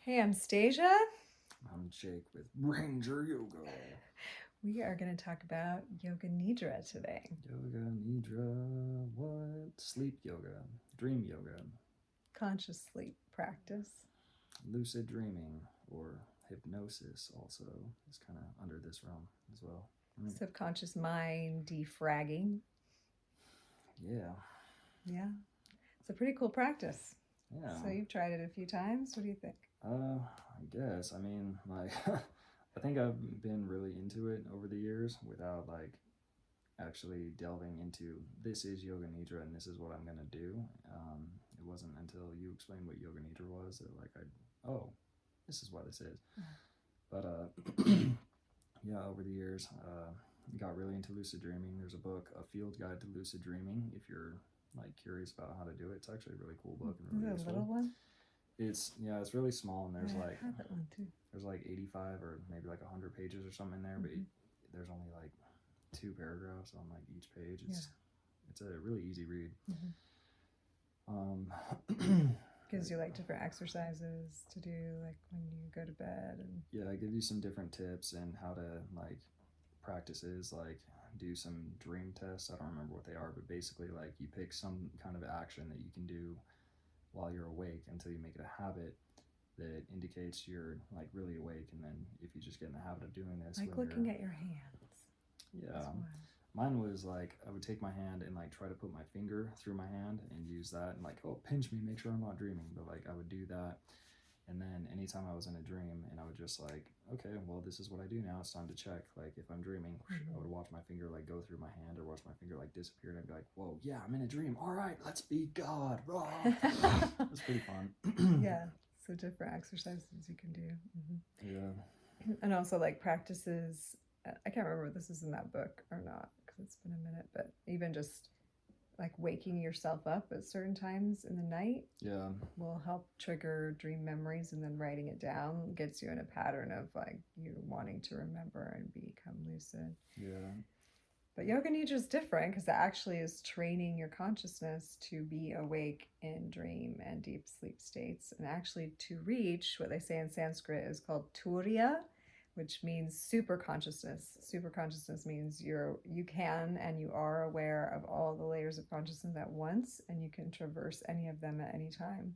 Hey, I'm Stasia. I'm Jake with Ranger-Yoga. We are going to talk about Yoga Nidra today. Yoga Nidra, what? Sleep yoga, dream yoga, Conscious sleep practice. lucid dreaming, or hypnosis also is kind of under this realm as well. Subconscious mind defragging. Yeah. Yeah. It's a pretty cool practice. Yeah. So you've tried it a few times. What do you think? I guess. I mean, like, I think I've been really into it over the years without, like, actually delving into this is Yoga Nidra and this is what I'm going to do. It wasn't until you explained what Yoga Nidra was that, like, this is what this is. But, yeah, over the years, got really into lucid dreaming. There's a book, A Field Guide to Lucid Dreaming, if you're, like, curious about how to do it. It's actually a really cool book and really Is it a useful. little one? It's really small, and there's I have that one too. There's like 85 or maybe like 100 pages or something in there, but there's only like 2 paragraphs on like each page. It's a really easy read. Gives you like different exercises to do, like when you go to bed, and yeah, it gives you some different tips and how to like practices, like do some dream tests. I don't remember what they are, but basically like you pick some kind of action that you can do while you're awake until you make it a habit that indicates you're like really awake, and then if you just get in the habit of doing this, like looking at your hands. Yeah, mine was like I would take my hand and like try to put my finger through my hand and use that and like, oh, pinch me, make sure I'm not dreaming. But like I would do that, and then anytime I was in a dream and I would just like, okay, well, this is what I do now, it's time to check. Like if I'm dreaming, I would watch my finger like go through my hand or watch my finger like disappear, and I'd be like, whoa, yeah, I'm in a dream, all right, let's be God. It's pretty fun. Yeah, so different exercises you can do. Yeah. And also like practices, I can't remember if this is in that book or not because it's been a minute, but even just like waking yourself up at certain times in the night will help trigger dream memories, and then writing it down gets you in a pattern of like you wanting to remember and become lucid. Yeah. But Yoga Nidra is different because it actually is training your consciousness to be awake in dream and deep sleep states, and actually to reach what they say in Sanskrit is called Turiya, which means super consciousness. Super consciousness means you can and you are aware of all the layers of consciousness at once, and you can traverse any of them at any time.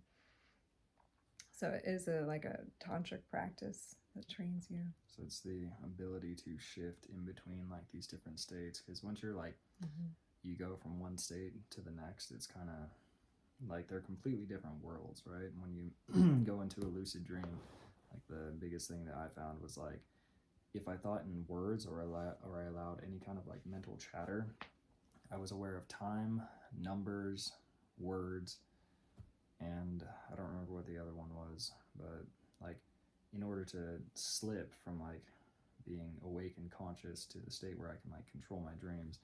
So it is like a tantric practice that trains you. So it's the ability to shift in between like these different states, because once you're like you go from one state to the next, it's kind of like they're completely different worlds, right? When you go into a lucid dream, like the biggest thing that I found was like if I thought in words or I allowed any kind of like mental chatter, I was aware of time, numbers, words, and I don't remember what the other one was, but like in order to slip from like being awake and conscious to the state where I can like control my dreams,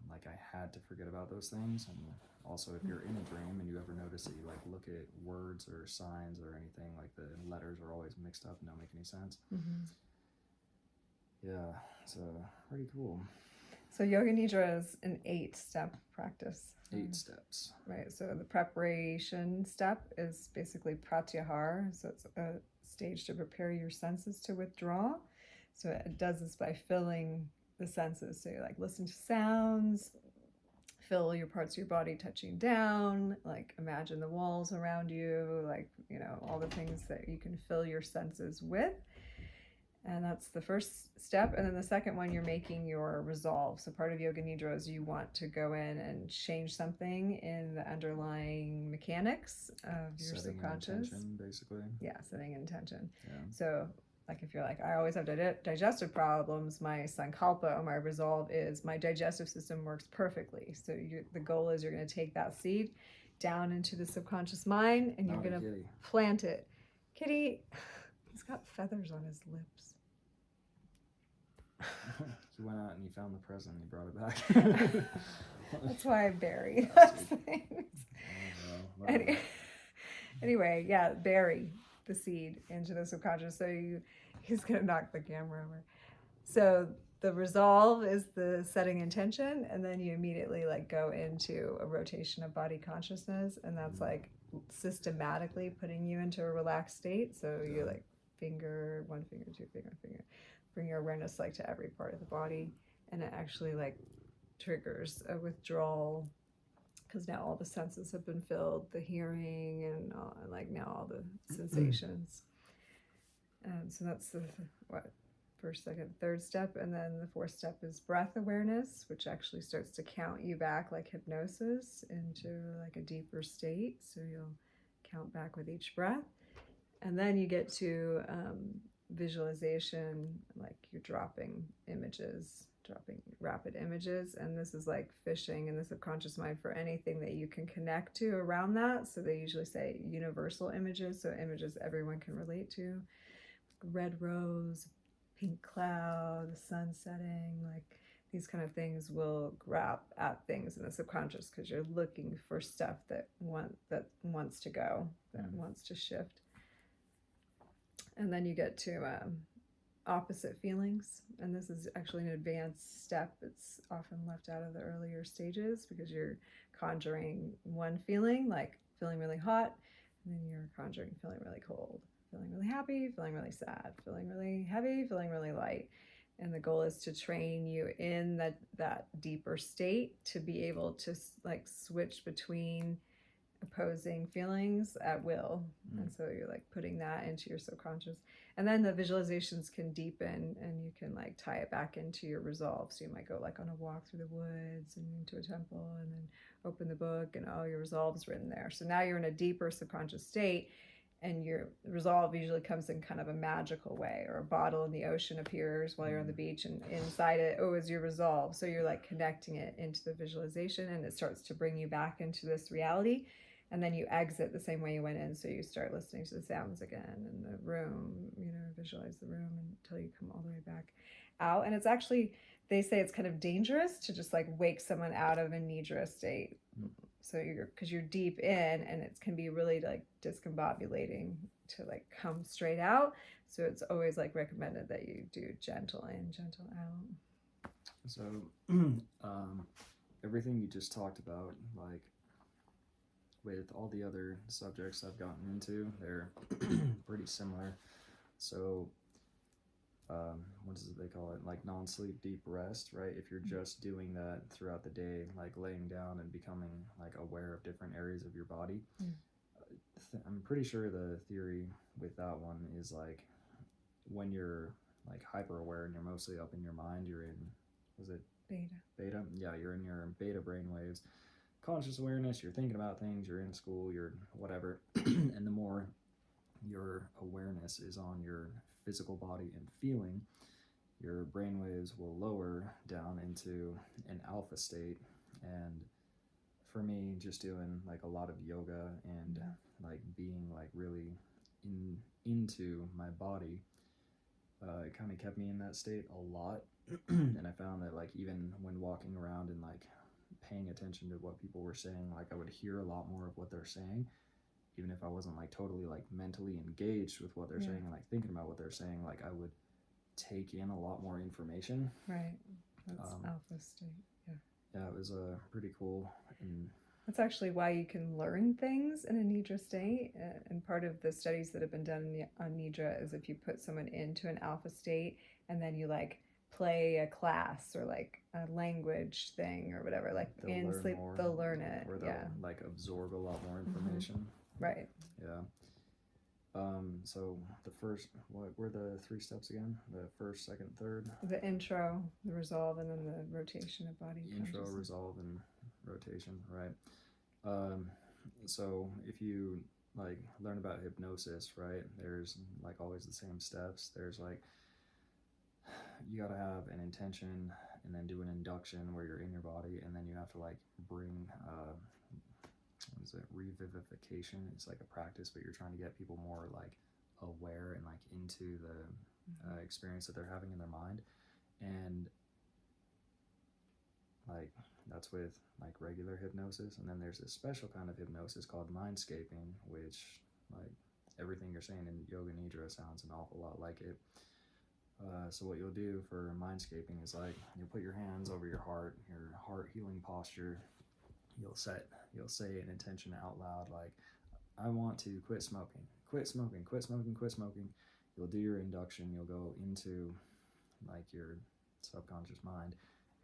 like I had to forget about those things. And also if you're in a dream and you ever notice that you like look at words or signs or anything, like the letters are always mixed up and don't make any sense. Yeah, so pretty cool. So Yoga Nidra is an 8-step practice. 8 steps. Right. So the preparation step is basically pratyahara. So it's a stage to prepare your senses to withdraw. So it does this by filling the senses. So you like listen to sounds, feel your parts of your body touching down, like imagine the walls around you, like, you know, all the things that you can fill your senses with. And that's the first step. And then the second one, you're making your resolve. So part of Yoga Nidra is you want to go in and change something in the underlying mechanics of your Setting subconscious. Intention, basically. Yeah, setting intention. Yeah. So like if you're like, I always have digestive problems, my sankalpa or my resolve is my digestive system works perfectly. So the goal is you're going to take that seed down into the subconscious mind and you're going to plant it. Kitty, he's got feathers on his lips. He went out and he found the present and he brought it back. That's why I bury those things. Anyway, yeah, bury the seed into the subconscious. So he's gonna knock the camera over. So the resolve is the setting intention, and then you immediately like go into a rotation of body consciousness, and that's like systematically putting you into a relaxed state. So Yeah. you like one finger, two finger, bring your awareness like to every part of the body, and it actually like triggers a withdrawal because now all the senses have been filled, the hearing and like now all the sensations. So that's the what first, second, third step, and then the fourth step is breath awareness, which actually starts to count you back like hypnosis into like a deeper state. So you'll count back with each breath, and then you get to visualization, like you're dropping rapid images, and this is like fishing in the subconscious mind for anything that you can connect to around that. So they usually say universal images, so images everyone can relate to. Red rose, pink cloud, the sun setting, like these kind of things will grab at things in the subconscious because you're looking for stuff that wants to go, that wants to shift. And then you get to opposite feelings, and this is actually an advanced step. It's often left out of the earlier stages because you're conjuring one feeling, like feeling really hot, and then you're conjuring feeling really cold, feeling really happy, feeling really sad, feeling really heavy, feeling really light. And the goal is to train you in that deeper state to be able to like switch between opposing feelings at will. And so you're like putting that into your subconscious, and then the visualizations can deepen and you can like tie it back into your resolve. So you might go like on a walk through the woods and into a temple and then open the book and your resolve's written there. So now you're in a deeper subconscious state, and your resolve usually comes in kind of a magical way, or a bottle in the ocean appears while you're on the beach, and inside it is your resolve. So you're like connecting it into the visualization, and it starts to bring you back into this reality. And then you exit the same way you went in. So you start listening to the sounds again in the room, visualize the room until you come all the way back out. And it's actually, they say it's kind of dangerous to just like wake someone out of a Nidra state. So because you're deep in, and it can be really like discombobulating to like come straight out. So it's always like recommended that you do gentle in, gentle out. So everything you just talked about, like with all the other subjects I've gotten into, they're pretty similar. So what is it they call it, like non-sleep deep rest, right? If you're just doing that throughout the day, like laying down and becoming like aware of different areas of your body, I'm pretty sure the theory with that one is like when you're like hyper aware and you're mostly up in your mind, you're in, was it beta? Yeah, you're in your beta brain waves, conscious awareness, you're thinking about things, you're in school, you're whatever. And the more your awareness is on your physical body and feeling, your brainwaves will lower down into an alpha state. And for me, just doing like a lot of yoga and like being like really into my body, it kind of kept me in that state a lot. And I found that like even when walking around and like paying attention to what people were saying, like I would hear a lot more of what they're saying, even if I wasn't like totally like mentally engaged with what they're saying and like thinking about what they're saying. Like I would take in a lot more information. Right. That's alpha state. Yeah, it was pretty cool. And that's actually why you can learn things in a Nidra state. And part of the studies that have been done on Nidra is if you put someone into an alpha state and then you like play a class or like a language thing or whatever, like in sleep, they'll learn it. Or they'll like absorb a lot more information. Right. Yeah. So the first, what were the 3 steps again? The first, second, third? The intro, the resolve, and then the rotation of body. Intro, resolve, and rotation, right? So if you like learn about hypnosis, right, there's like always the same steps. There's like, you gotta have an intention and then do an induction where you're in your body, and then you have to like bring what is it, revivification. It's like a practice, but you're trying to get people more like aware and like into the experience that they're having in their mind. And like that's with like regular hypnosis. And then there's this special kind of hypnosis called mindscaping, which like everything you're saying in Yoga Nidra sounds an awful lot like it. So what you'll do for mindscaping is like you'll put your hands over your heart healing posture. You'll say an intention out loud, like I want to quit smoking, quit smoking, quit smoking, quit smoking. You'll do your induction, you'll go into like your subconscious mind,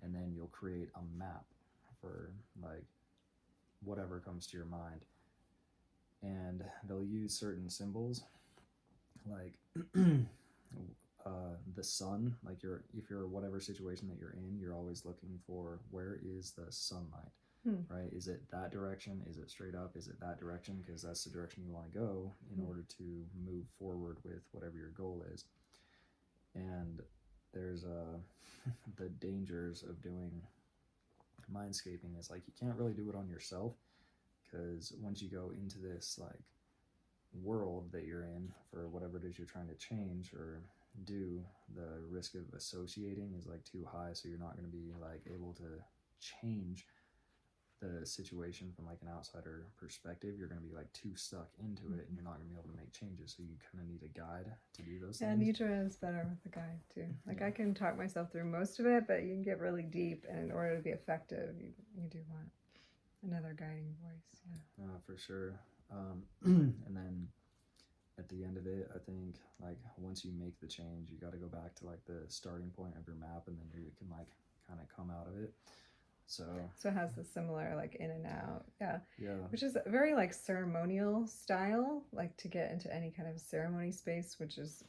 and then you'll create a map for like whatever comes to your mind. And they'll use certain symbols like the sun, like if you're whatever situation that you're in, you're always looking for where is the sunlight, right? Is it that direction? Is it straight up? Is it that direction? Because that's the direction you want to go in order to move forward with whatever your goal is. And there's the dangers of doing mindscaping is like you can't really do it on yourself, because once you go into this like world that you're in for whatever it is you're trying to change or do, the risk of associating is like too high, so you're not going to be like able to change the situation from like an outsider perspective. You're going to be like too stuck into it, and you're not going to be able to make changes, so you kind of need a guide to do those things. Nidra is better with a guide too. Like I can talk myself through most of it, but you can get really deep, and in order to be effective, you do want another guiding voice. For sure. And then at the end of it, I think like once you make the change, you got to go back to like the starting point of your map, and then you can like kind of come out of it. So it has the similar like in and out, yeah, which is very like ceremonial style, like to get into any kind of ceremony space, which is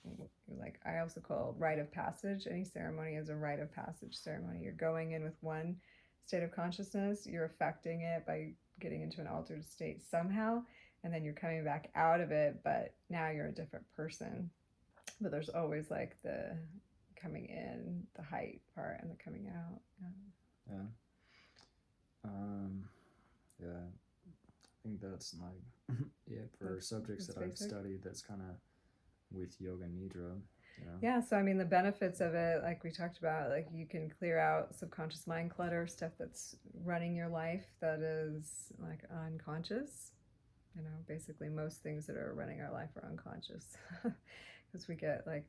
like I also call rite of passage. Any ceremony is a rite of passage ceremony. You're going in with one state of consciousness, you're affecting it by getting into an altered state somehow, and then you're coming back out of it, but now you're a different person. But there's always like the coming in, the height part, and the coming out. Yeah, I think that's like it for subjects that I've studied that's kind of with Yoga Nidra. Yeah, so I mean the benefits of it, like we talked about, like you can clear out subconscious mind clutter, stuff that's running your life that is like unconscious. Basically most things that are running our life are unconscious, because we get like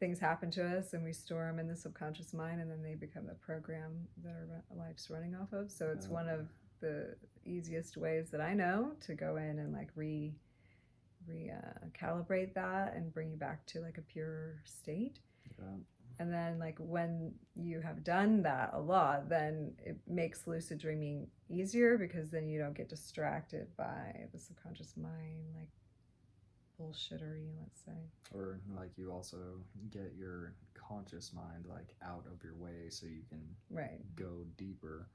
things happen to us and we store them in the subconscious mind, and then they become the program that our life's running off of. So it's one of the easiest ways that I know to go in and like calibrate that and bring you back to like a pure state. And then like when you have done that a lot, then it makes lucid dreaming easier, because then you don't get distracted by the subconscious mind like bullshittery, let's say. Or like you also get your conscious mind like out of your way, so you can go deeper.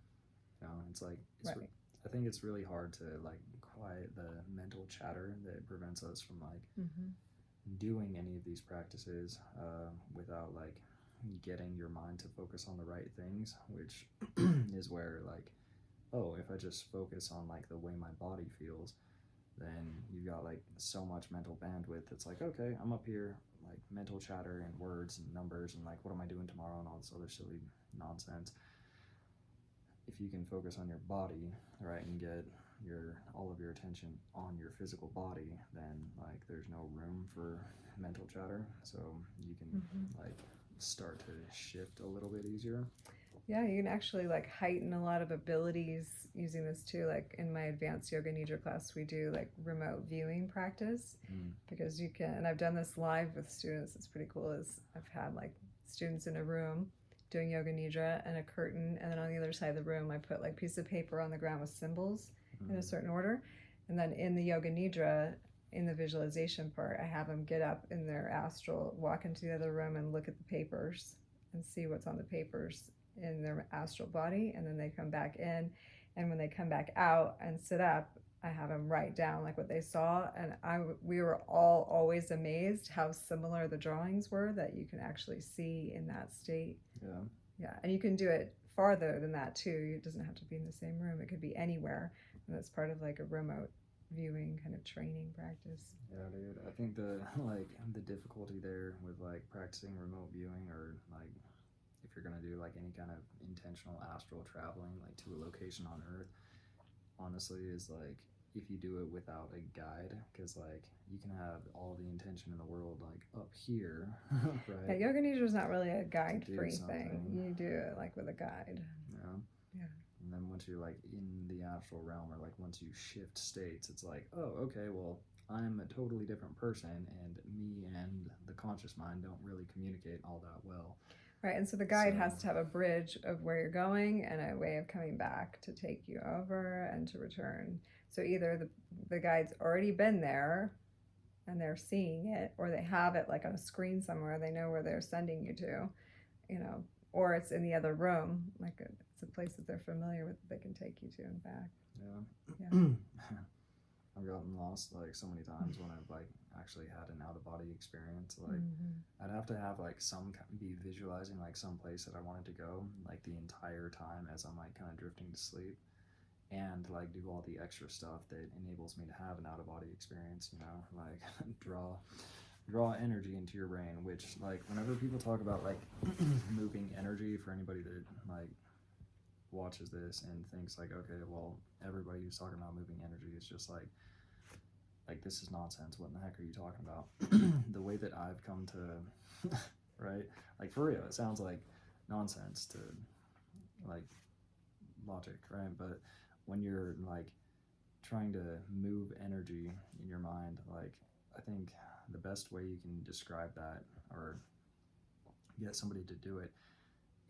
It's like I think it's really hard to like quiet the mental chatter that prevents us from like doing any of these practices without like getting your mind to focus on the right things, which is where like, oh, if I just focus on like the way my body feels, then you've got like so much mental bandwidth. It's like, okay, I'm up here like mental chatter and words and numbers and like what am I doing tomorrow and all this other silly nonsense. If you can focus on your body, right, and get all of your attention on your physical body, then like there's no room for mental chatter, so you can like start to shift a little bit easier. Yeah, you can actually like heighten a lot of abilities using this too. Like in my advanced yoga nidra class, we do like remote viewing practice, because you can, and I've done this live with students. It's pretty cool. Is I've had like students in a room doing yoga nidra and a curtain, and then on the other side of the room I put like a piece of paper on the ground with symbols in a certain order, and then in the yoga nidra, in the visualization part, I have them get up in their astral, walk into the other room and look at the papers and see what's on the papers in their astral body, and then they come back in, and when they come back out and sit up, I have them write down like what they saw, and we were all always amazed how similar the drawings were that you can actually see in that state. Yeah, and you can do it farther than that too. It doesn't have to be in the same room. It could be anywhere, and that's part of like a remote viewing kind of training practice. Yeah, dude. I think the difficulty there with like practicing remote viewing, or like if you're gonna do like any kind of intentional astral traveling like to a location on Earth, honestly, is like if you do it without a guide, because like you can have all the intention in the world like up here, right? Yeah, yoga nidra is not really a guide-free thing. You do it like with a guide. Yeah. And then once you're like in the astral realm, or like once you shift states, it's like, oh, okay, well, I'm a totally different person, and me and the conscious mind don't really communicate all that well. Right, and so the guide So- has to have a bridge of where you're going and a way of coming back to take you over and to return. So either the guide's already been there and they're seeing it, or they have it like on a screen somewhere, they know where they're sending you to, you know, or it's in the other room, like it's a place that they're familiar with that they can take you to and back. Yeah. I've gotten lost like so many times when I've like actually had an out of body experience. Like I'd have to have like be visualizing like some place that I wanted to go like the entire time as I'm like kind of drifting to sleep, and like do all the extra stuff that enables me to have an out of body experience, you know, like draw energy into your brain, which like whenever people talk about like moving energy, for anybody that like watches this and thinks like, okay, well, everybody who's talking about moving energy is just like this is nonsense. What in the heck are you talking about? The way that I've come to right, like for real, it sounds like nonsense to like logic, right? But when you're like trying to move energy in your mind, like I think the best way you can describe that or get somebody to do it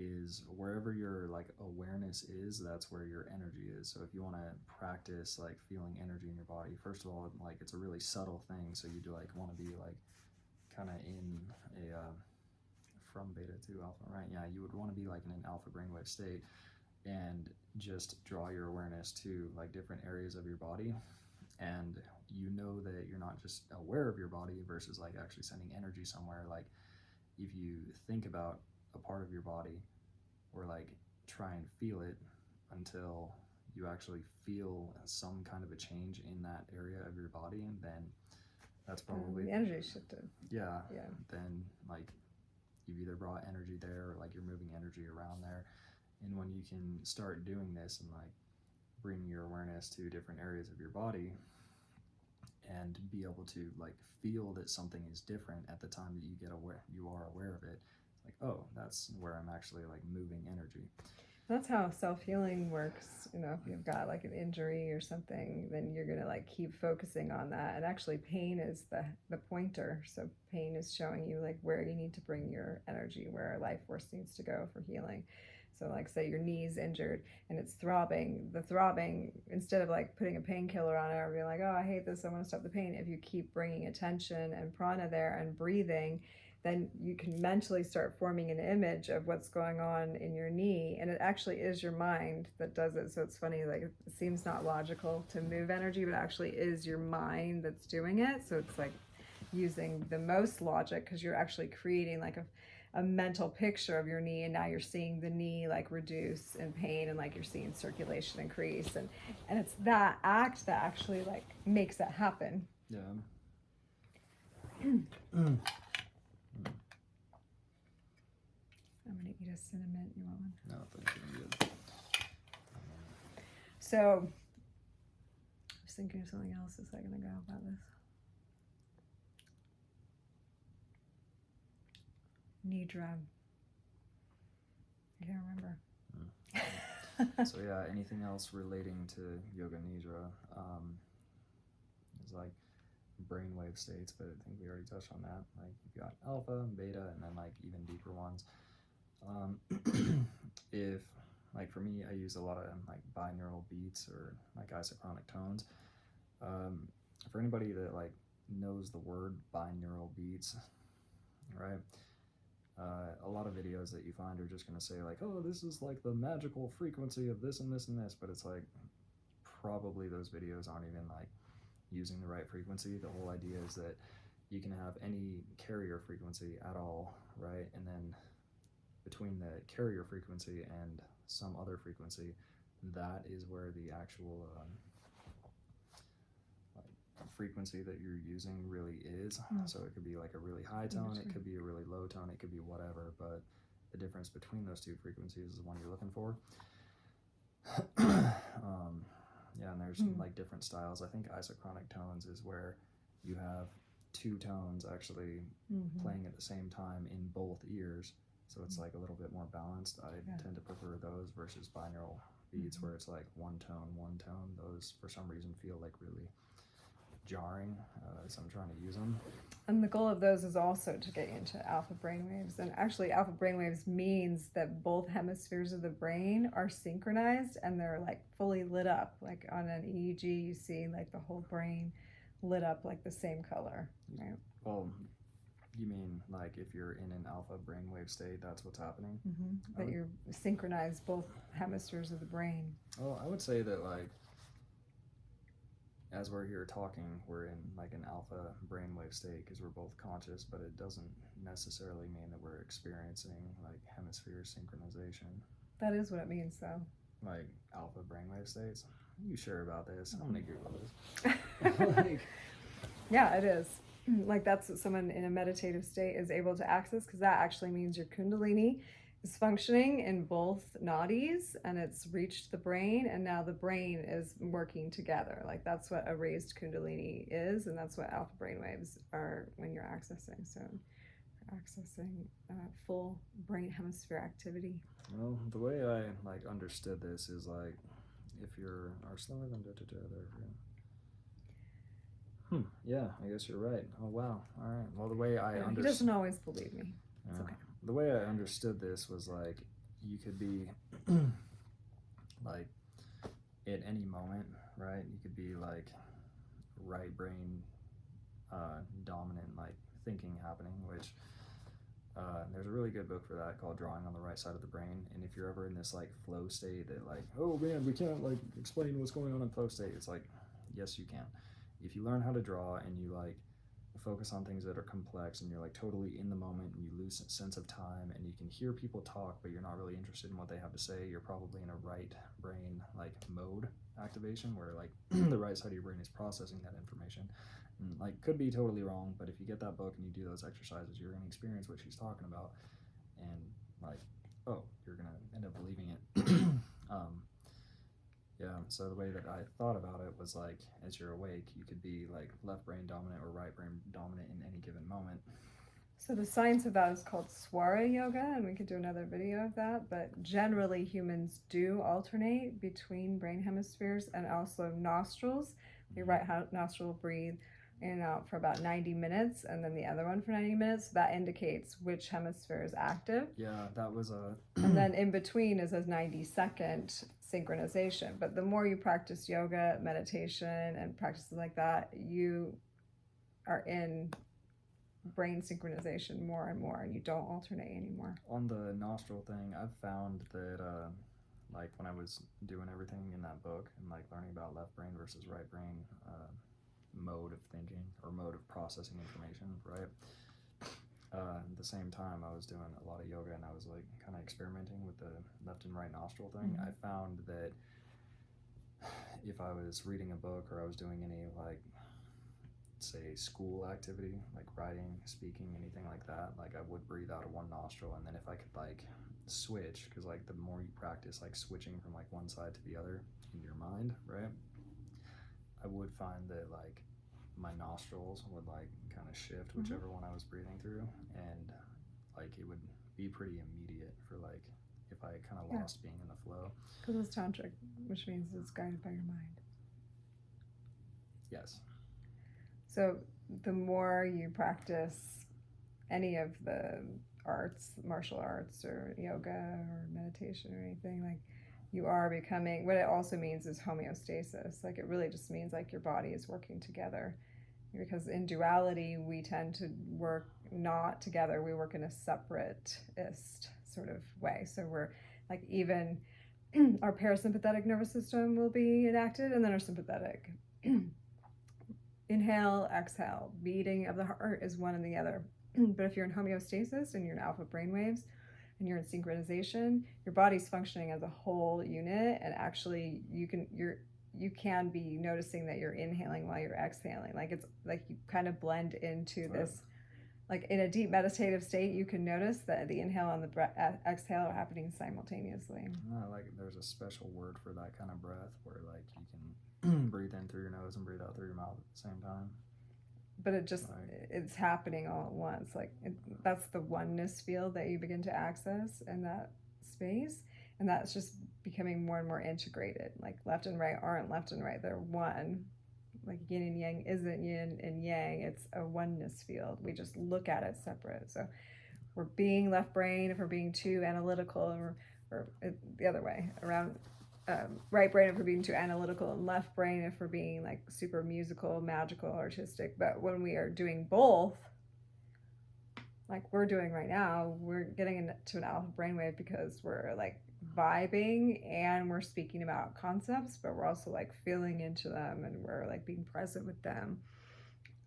is wherever your like awareness is, that's where your energy is. So if you want to practice like feeling energy in your body, first of all, like it's a really subtle thing, so you do like want to be like kind of in a from beta to alpha, right? Yeah, you would want to be like in an alpha brainwave state and just draw your awareness to like different areas of your body, and you know that you're not just aware of your body versus like actually sending energy somewhere. Like if you think about a part of your body, or like try and feel it until you actually feel some kind of a change in that area of your body, and then that's probably the energy shifted. Yeah. Yeah. Then like you've either brought energy there or like you're moving energy around there. And when you can start doing this and like bring your awareness to different areas of your body and be able to like feel that something is different at the time that you are aware of it, like, oh, that's where I'm actually like moving energy. That's how self-healing works. You know, if you've got like an injury or something, then you're gonna like keep focusing on that. And actually pain is the pointer. So pain is showing you like where you need to bring your energy, where life force needs to go for healing. So like say your knee's injured and it's throbbing, the throbbing, instead of like putting a painkiller on it or being like, oh, I hate this, I want to stop the pain, if you keep bringing attention and prana there and breathing, then you can mentally start forming an image of what's going on in your knee. And it actually is your mind that does it. So it's funny, like it seems not logical to move energy, but it actually is your mind that's doing it. So it's like using the most logic because you're actually creating like a mental picture of your knee, and now you're seeing the knee like reduce in pain, and like you're seeing circulation increase, and it's that act that actually like makes it happen. Yeah. I'm gonna eat a cinnamon. You want one? No, thank you. I'm good. So I was thinking of something else a second ago about this. Nidra. I can't remember. So yeah, anything else relating to yoga nidra is like brainwave states, but I think we already touched on that. Like you've got alpha and beta, and then like even deeper ones. If like for me, I use a lot of like binaural beats or like isochronic tones. For anybody that like knows the word binaural beats, right? A lot of videos that you find are just going to say like, oh, this is like the magical frequency of this and this and this, but it's like probably those videos aren't even like using the right frequency. The whole idea is that you can have any carrier frequency at all, right? And then between the carrier frequency and some other frequency, that is where the actual frequency that you're using really is. So it could be like a really high tone, it could be a really low tone, it could be whatever, but the difference between those two frequencies is the one you're looking for. Yeah, and there's like different styles. I think isochronic tones is where you have two tones actually playing at the same time in both ears, so it's like a little bit more balanced. I tend to prefer those versus binaural beats where it's like one tone, those for some reason feel like really jarring, so I'm trying to use them. And the goal of those is also to get you into alpha brainwaves. And actually, alpha brainwaves means that both hemispheres of the brain are synchronized and they're like fully lit up. Like on an EEG, you see like the whole brain lit up like the same color, right? Well, you mean like if you're in an alpha brainwave state, that's what's happening? That you're synchronized both hemispheres of the brain. Well, I would say that like as we're here talking, we're in like an alpha brainwave state because we're both conscious, but it doesn't necessarily mean that we're experiencing like hemisphere synchronization. That is what it means, though. Like alpha brainwave states? Are you sure about this? I'm gonna Google this. Like, yeah, it is. Like that's what someone in a meditative state is able to access, because that actually means your kundalini is functioning in both nadis and it's reached the brain, and now the brain is working together. Like that's what a raised kundalini is, and that's what alpha brainwaves are when you're accessing. So accessing full brain hemisphere activity. well, the way I like understood this is like if you're are slower than yeah, I guess you're right. Oh wow. All right. Well, the way I He understood, doesn't always believe me. It's okay. the way I understood this was like you could be like at any moment, right? You could be like right brain dominant, like thinking happening, which there's a really good book for that called Drawing on the Right Side of the Brain. And if you're ever in this like flow state that like, oh man, we can't like explain what's going on in flow state, it's like, yes, you can. If you learn how to draw and you like focus on things that are complex and you're like totally in the moment and you lose a sense of time and you can hear people talk but you're not really interested in what they have to say, you're probably in a right brain like mode activation where like the right side of your brain is processing that information. And, like, could be totally wrong, but if you get that book and you do those exercises, you're going to experience what she's talking about, and like, oh, you're going to end up believing it. Yeah, so the way that I thought about it was like, as you're awake, you could be like left brain dominant or right brain dominant in any given moment. So the science of that is called Swara Yoga, and we could do another video of that, but generally humans do alternate between brain hemispheres and also nostrils. Your right nostril will breathe in and out for about 90 minutes, and then the other one for 90 minutes. That indicates which hemisphere is active. Yeah, that was a... And then in between is a 90-second synchronization. But the more you practice yoga, meditation, and practices like that, you are in brain synchronization more and more, and you don't alternate anymore. On the nostril thing, I've found that like when I was doing everything in that book and like learning about left brain versus right brain mode of thinking or mode of processing information, right? At the same time, I was doing a lot of yoga and I was like kind of experimenting with the left and right nostril thing. I found that if I was reading a book or I was doing any like say school activity like writing, speaking, anything like that, like I would breathe out of one nostril, and then if I could like switch, because like the more you practice like switching from like one side to the other in your mind, right, I would find that like my nostrils would like kind of shift whichever one I was breathing through, and like it would be pretty immediate for like if I kind of lost being in the flow. Because it's tantric, which means it's guided by your mind. Yes. So the more you practice any of the arts, martial arts or yoga or meditation or anything, like you are becoming, what it also means is homeostasis. Like it really just means like your body is working together, because in duality we tend to work not together, we work in a separatist sort of way. So we're like, even our parasympathetic nervous system will be enacted, and then our sympathetic. Inhale, exhale, beating of the heart is one and the other. But if you're in homeostasis and you're in alpha brainwaves and you're in synchronization, your body's functioning as a whole unit, and actually you can be noticing that you're inhaling while you're exhaling. Like it's like you kind of blend into this, like in a deep meditative state, you can notice that the inhale and the exhale are happening simultaneously. Like there's a special word for that kind of breath where like you can breathe in through your nose and breathe out through your mouth at the same time. But it just, it's happening all at once. Like that's the oneness field that you begin to access in that space. And that's just becoming more and more integrated. Like left and right aren't left and right, they're one. Like yin and yang isn't yin and yang, it's a oneness field. We just look at it separate. So we're being left brain if we're being too analytical, or the other way around. Right brain if we're being too analytical, and left brain if we're being like super musical, magical, artistic. But when we are doing both, like we're doing right now, we're getting into an alpha brainwave because we're like vibing and we're speaking about concepts, but we're also like feeling into them and we're like being present with them.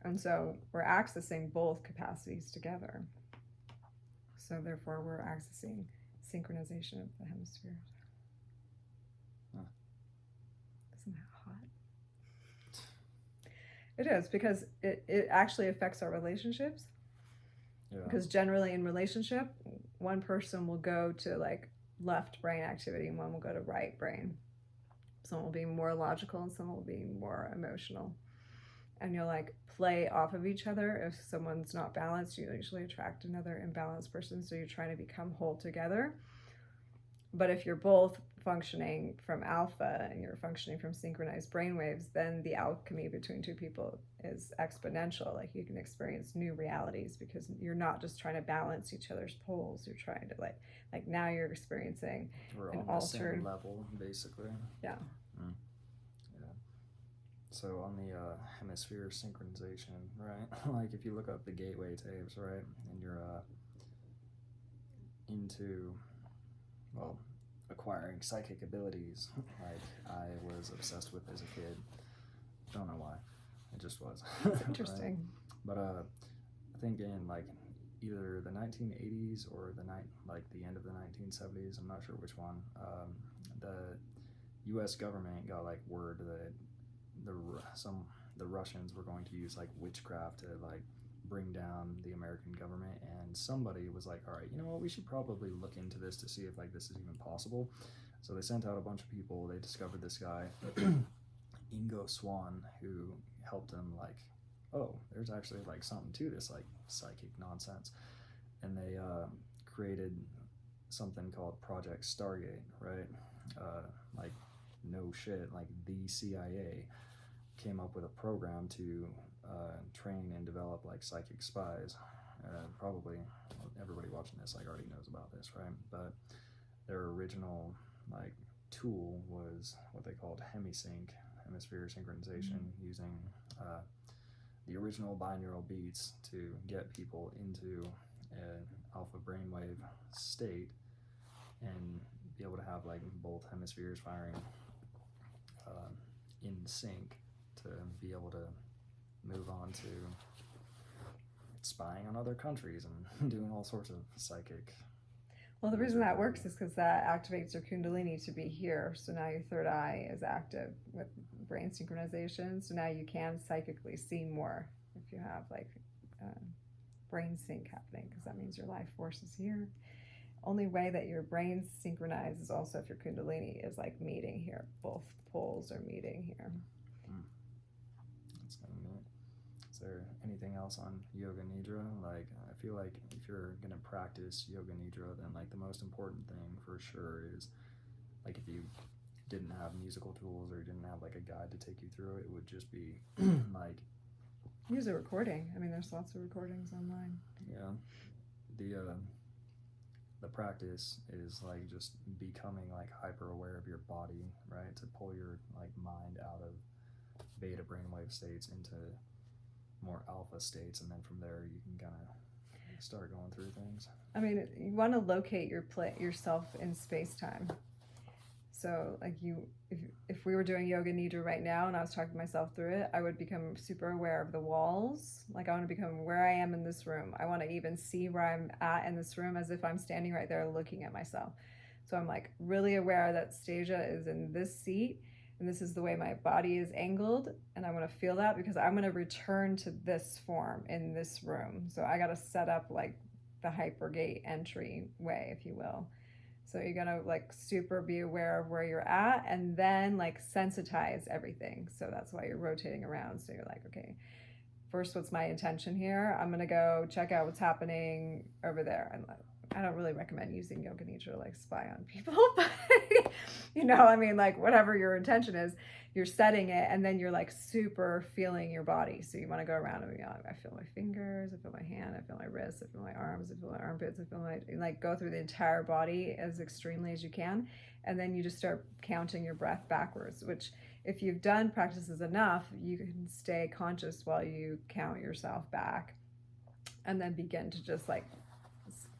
And so we're accessing both capacities together. So therefore we're accessing synchronization of the hemispheres. Huh. Isn't that hot? It is, because it actually affects our relationships. Yeah. Because generally in relationship, one person will go to like left brain activity and one will go to right brain. Someone will be more logical and someone will be more emotional. And you'll like play off of each other. If someone's not balanced, you usually attract another imbalanced person. So you're trying to become whole together. But if you're both functioning from alpha and you're functioning from synchronized brainwaves, then the alchemy between two people is exponential. Like you can experience new realities because you're not just trying to balance each other's poles. You're trying to like now you're experiencing we're an on the altered same level, basically. Yeah. Mm. Yeah. So on the hemisphere synchronization, right? Like if you look up the gateway tapes, right, and you're into, well, acquiring psychic abilities like I was obsessed with as a kid. Don't know why. It just was. It's interesting. Right? But I think in like either the 1980s or the end of the 1970s, I'm not sure which one, the U.S. government got like word that the Russians were going to use like witchcraft to like bring down the American government, and somebody was like, all right, you know what, we should probably look into this to see if like this is even possible. So they sent out a bunch of people. They discovered this guy Ingo Swann, who helped them like, oh, there's actually like something to this like psychic nonsense. And they created something called Project Stargate, right? Like no shit, like the CIA came up with a program to train and develop like psychic spies. Probably everybody watching this like already knows about this, right? But their original like tool was what they called hemisphere synchronization, using the original binaural beats to get people into an alpha brainwave state and be able to have like both hemispheres firing in sync to be able to move on to spying on other countries and doing all sorts of psychic. Well, the reason that works is because that activates your kundalini to be here. So now your third eye is active with brain synchronization. So now you can psychically see more if you have like brain sync happening, because that means your life force is here. Only way that your brain's synchronized is also if your kundalini is like meeting here. Both poles are meeting here. That's kind of neat. Is there anything else on Yoga Nidra? Like, I feel like if you're gonna practice Yoga Nidra, then like the most important thing for sure is like if you didn't have musical tools or you didn't have like a guide to take you through it, it would just be like use a recording. I mean, there's lots of recordings online. Yeah. The practice is like just becoming like hyper aware of your body, right? To pull your like mind out of beta brainwave states into more alpha states, and then from there you can kind of start going through things. I mean, you want to locate yourself in space-time. So like if we were doing Yoga Nidra right now and I was talking myself through it, I would become super aware of the walls. Like I want to become where I am in this room. I want to even see where I'm at in this room as if I'm standing right there looking at myself. So I'm like really aware that Stasia is in this seat and this is the way my body is angled, and I want to feel that because I'm going to return to this form in this room. So I got to set up like the hypergate entry way, if you will. So you're gonna like super be aware of where you're at and then like sensitize everything. So that's why you're rotating around. So you're like, okay, first, what's my intention here? I'm gonna go check out what's happening over there. And like, I don't really recommend using Yoga Nidra to like spy on people, but I mean, like whatever your intention is, you're setting it and then you're like super feeling your body. So you want to go around and I feel my fingers, I feel my hand, I feel my wrists, I feel my arms, I feel my armpits, I feel my, like go through the entire body as extremely as you can. And then you just start counting your breath backwards, which if you've done practices enough, you can stay conscious while you count yourself back and then begin to just like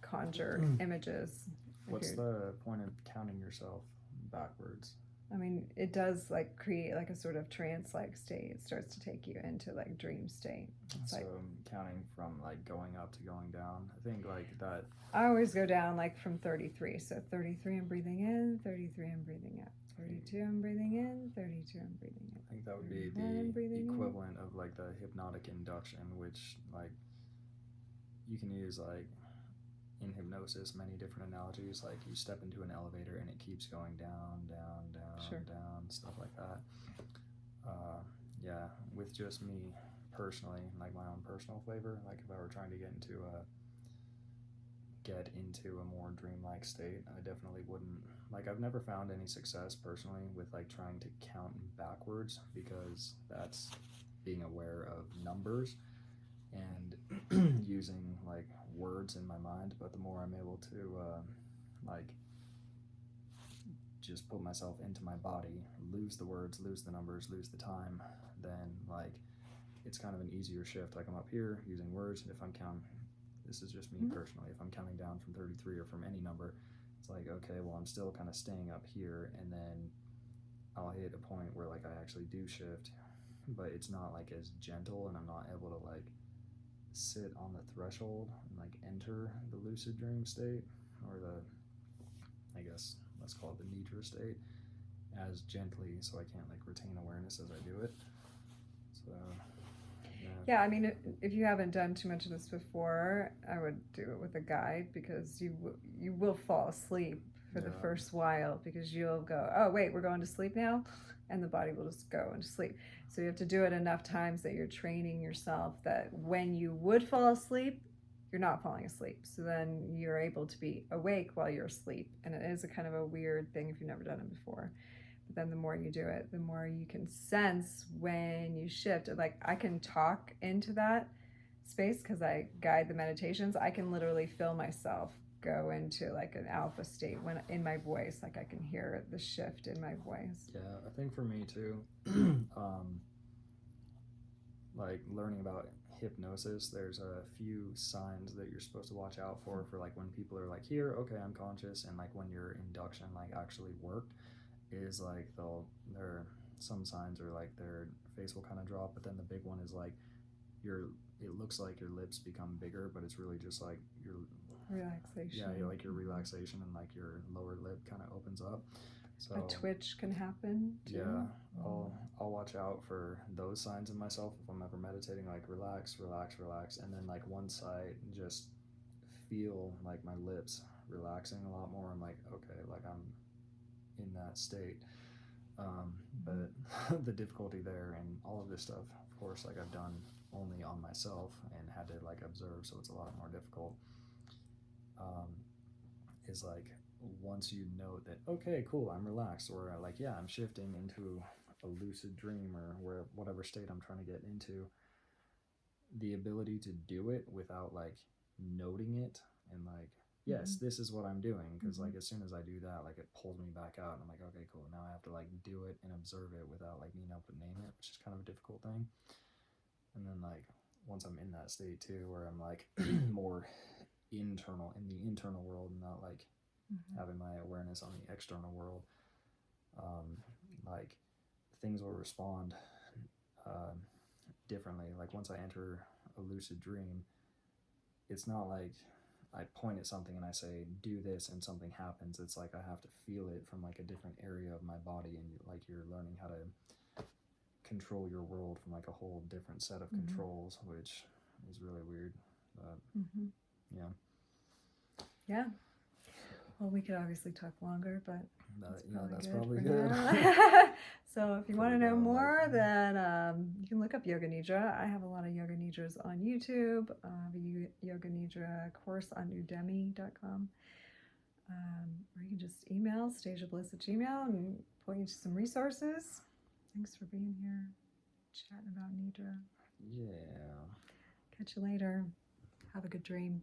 conjure images. What's the point of counting yourself backwards? I mean, it does like create like a sort of trance-like state. It starts to take you into like dream state. It's so like, counting from like going up to going down. I think like that. I always go down like from 33. So 33 I'm breathing in, 33 I'm breathing out, 32 I'm breathing in, 32 I'm breathing in. I think that would be the equivalent of like the hypnotic induction, which like you can use like in hypnosis many different analogies, like you step into an elevator and it keeps going down, down, stuff like that. Yeah, with just me personally, like my own personal flavor, like if I were trying to get into a more dreamlike state, I definitely wouldn't, like I've never found any success personally with like trying to count backwards, because that's being aware of numbers and using like words in my mind. But the more I'm able to like just put myself into my body, lose the words, lose the numbers, lose the time, then like it's kind of an easier shift. Like I'm up here using words, and if I'm counting, this is just me personally, if I'm counting down from 33 or from any number, it's like, okay, well I'm still kind of staying up here, and then I'll hit a point where like I actually do shift, but it's not like as gentle, and I'm not able to like sit on the threshold and like enter the lucid dream state, or the, I guess let's call it the Nidra state, as gently, so I can't like retain awareness as I do it. So yeah, I mean, if you haven't done too much of this before, I would do it with a guide, because you will fall asleep for the first while, because you'll go, oh wait, we're going to sleep now, and the body will just go into sleep. So you have to do it enough times that you're training yourself that when you would fall asleep, you're not falling asleep. So then you're able to be awake while you're asleep. And it is a kind of a weird thing if you've never done it before. But then the more you do it, the more you can sense when you shift. Like I can talk into that space because I guide the meditations. I can literally feel myself go into like an alpha state when in my voice, like I can hear the shift in my voice. Yeah, I think for me too, like learning about hypnosis, there's a few signs that you're supposed to watch out for like when people are like, here, okay, I'm conscious, and like when your induction like actually worked, is like there some signs are like their face will kind of drop, but then the big one is like it looks like your lips become bigger, but it's really just like your relaxation. Yeah, like your relaxation, and like your lower lip kind of opens up. So a twitch can happen too. Yeah, I'll watch out for those signs in myself if I'm ever meditating, like relax, and then like once I just feel like my lips relaxing a lot more, I'm like, okay, like I'm in that state. But the difficulty there and all of this stuff, of course, like I've done only on myself and had to like observe, so it's a lot more difficult. Is like once you know that, okay, cool, I'm relaxed, or like, yeah, I'm shifting into a lucid dream, or whatever state I'm trying to get into, the ability to do it without like noting it and like, yes, this is what I'm doing, because like as soon as I do that, like it pulls me back out, and I'm like, okay, cool, now I have to like do it and observe it without like being able to name it, which is kind of a difficult thing. And then like once I'm in that state too, where I'm like more internal in the internal world, and not like having my awareness on the external world, like things will respond differently. Like once I enter a lucid dream, it's not like I point at something and I say do this and something happens. It's like I have to feel it from like a different area of my body, and like you're learning how to control your world from like a whole different set of controls, which is really weird. But yeah. Well, we could obviously talk longer, but That's good probably for good. now. So if you Before want to we know go, more, then you can look up Yoga Nidra. I have a lot of Yoga Nidras on YouTube. I have a Yoga Nidra course on udemy.com. Or you can just email stageofbliss@gmail and point you to some resources. Thanks for being here, chatting about Nidra. Yeah. Catch you later. Have a good dream.